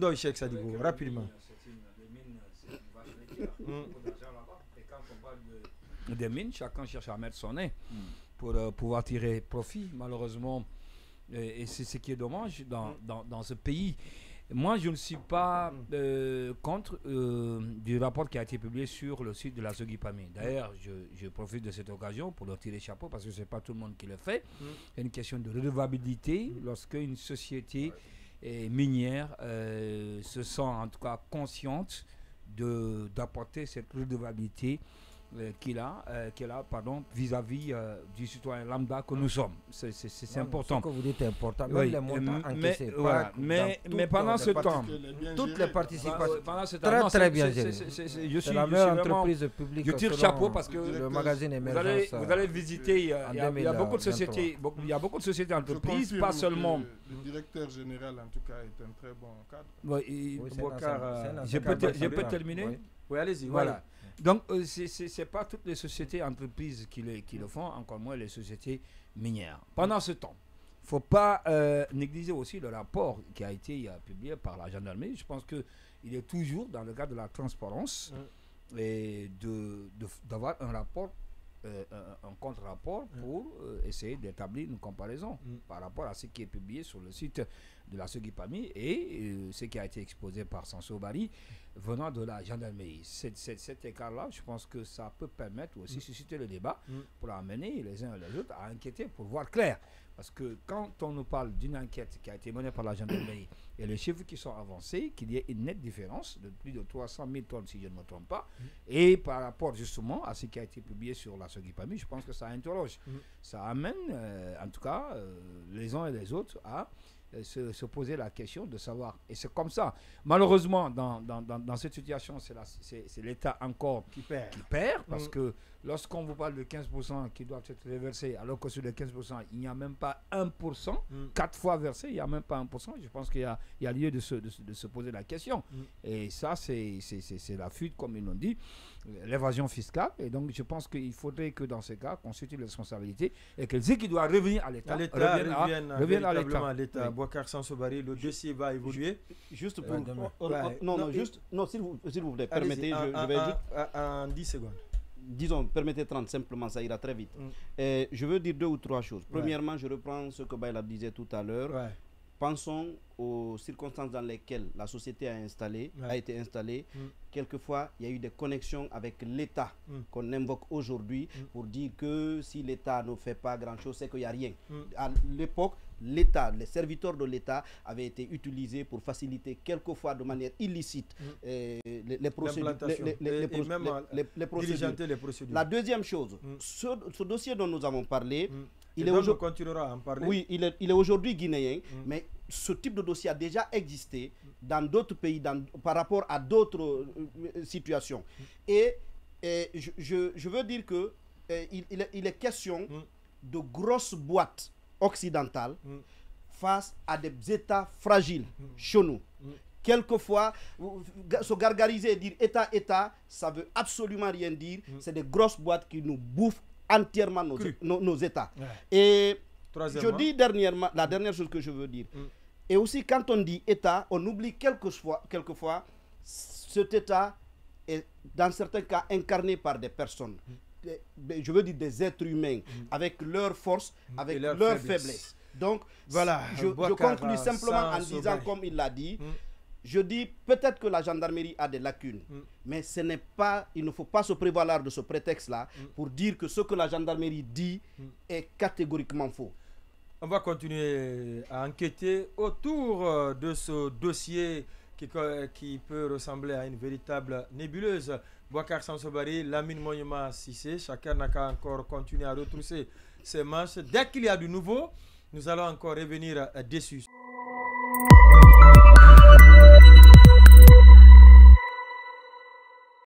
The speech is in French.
Ndoye Cheikh Sadibou, rapidement. Des mines, chacun cherche à mettre son nez pour pouvoir tirer profit, malheureusement. Et c'est ce qui est dommage dans ce pays. Moi, je ne suis pas contre du rapport qui a été publié sur le site de la Sogipami. D'ailleurs, je profite de cette occasion pour leur tirer chapeau parce que ce n'est pas tout le monde qui le fait. C'est une question de redevabilité lorsque une société minière se sent en tout cas consciente d'apporter cette redevabilité qu'il a vis-à-vis du citoyen lambda que nous sommes. C'est important. Ce que vous dites est important. Oui, Même les montants encaissés. Mais pendant ce temps, toutes les participations, pendant ce temps, très bien gérées. C'est la meilleure entreprise publique. Je tire chapeau parce que le magazine Émergence. Vous allez visiter, il y a beaucoup de sociétés, entreprises, pas seulement. Le directeur général, en tout cas, est un très bon cadre. Oui, Boubacar, je peux terminer? Oui, allez-y. Voilà. Donc, ce n'est pas toutes les sociétés entreprises qui le font, encore moins les sociétés minières. Pendant ce temps, il ne faut pas négliger aussi le rapport qui a été publié par la gendarmerie. Je pense qu'il est toujours dans le cadre de la transparence et d'avoir un rapport, un contre-rapport pour essayer d'établir une comparaison par rapport à ce qui est publié sur le site de la Sogipami et ce qui a été exposé par Sanso Bari venant de la gendarmerie. Cet écart-là, je pense que ça peut permettre aussi de susciter le débat pour amener les uns et les autres à enquêter pour voir clair. Parce que quand on nous parle d'une enquête qui a été menée par la gendarmerie et les chiffres qui sont avancés, qu'il y ait une nette différence de plus de 300 000 tonnes, si je ne me trompe pas, et par rapport justement à ce qui a été publié sur la Sogipami, je pense que ça interroge. Ça amène, en tout cas, les uns et les autres à se poser la question de savoir. Et c'est comme ça. Malheureusement, dans cette situation, c'est l'État encore qui perd parce que lorsqu'on vous parle de 15% qui doivent être reversés, alors que sur les 15%, il n'y a même pas 1%, 4 fois versé, il n'y a même pas 1%, je pense qu'il y a lieu de se poser la question. Et ça, c'est la fuite, comme ils l'ont dit, l'évasion fiscale. Et donc, je pense qu'il faudrait que dans ces cas, qu'on situe les responsabilités et que ce qui doit revenir à l'État revienne à l'État. Boubacar Sanso Bari, le dossier va évoluer. Juste pour... Non, s'il vous plaît, permettez, je vais juste... En 10 secondes. Disons, permettez 30 simplement, ça ira très vite. Je veux dire 2 ou 3 choses. Premièrement, je reprends ce que Baïla disait tout à l'heure. Pensons aux circonstances dans lesquelles la société a été installée. Quelquefois, il y a eu des connexions avec l'État qu'on invoque aujourd'hui pour dire que si l'État ne fait pas grand-chose, c'est qu'il n'y a rien. À l'époque, l'État, les serviteurs de l'État avaient été utilisés pour faciliter quelquefois de manière illicite les procédures. La deuxième chose, ce dossier dont nous avons parlé, on continuera à en parler. Oui, il est aujourd'hui guinéen, mais ce type de dossier a déjà existé dans d'autres pays, par rapport à d'autres situations. Et je veux dire que il est question de grosses boîtes occidentales face à des États fragiles chez nous. Quelquefois, se gargariser et dire État, ça veut absolument rien dire. C'est des grosses boîtes qui nous bouffent entièrement nos États. Et je dis la dernière chose que je veux dire. Et aussi, quand on dit État, on oublie quelquefois cet État est dans certains cas incarné par des personnes. Je veux dire des êtres humains avec leurs forces, avec leurs faiblesses. Donc, voilà, je conclue simplement en disant, comme il l'a dit, je dis peut-être que la gendarmerie a des lacunes, mais il ne faut pas se prévaloir de ce prétexte-là pour dire que ce que la gendarmerie dit est catégoriquement faux. On va continuer à enquêter autour de ce dossier qui peut ressembler à une véritable nébuleuse. Boubacar Sanso Bari, Lamine Moyema Sissé, chacun n'a qu'à encore continuer à retrousser ses manches. Dès qu'il y a du nouveau, nous allons encore revenir dessus.